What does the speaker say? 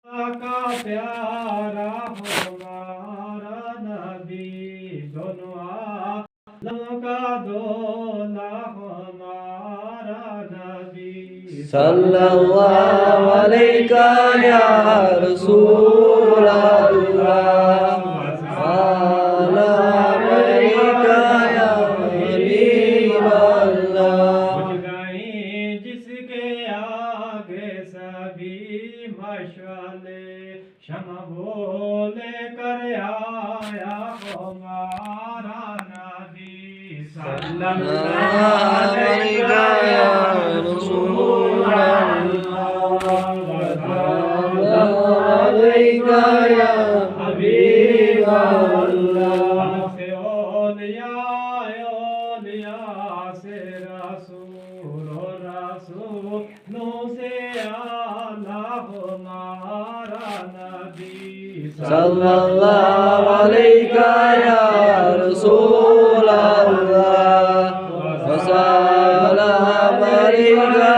का प्यारा हमारा नबी दोनों आलम का दूल्हा हमारा नबी सल्लल्लाहु अलैका या रसूल अल्लाह सलाम अलैका या हबीब अल्लाह। बुझ गई जिसके आगे सभी मशाले शम्म वो लेकर आया हमारा नबी सल्लल्लाहु अलैका या रसूल अल्लाह सल्लल्लाहु अलैका या हबीब अल्लाह। से ओलिया से रसूल रसूलों से आला हमारा नबी सल्लल्लाहु अलैका या रसूल अल्लाह व सलाम अलैका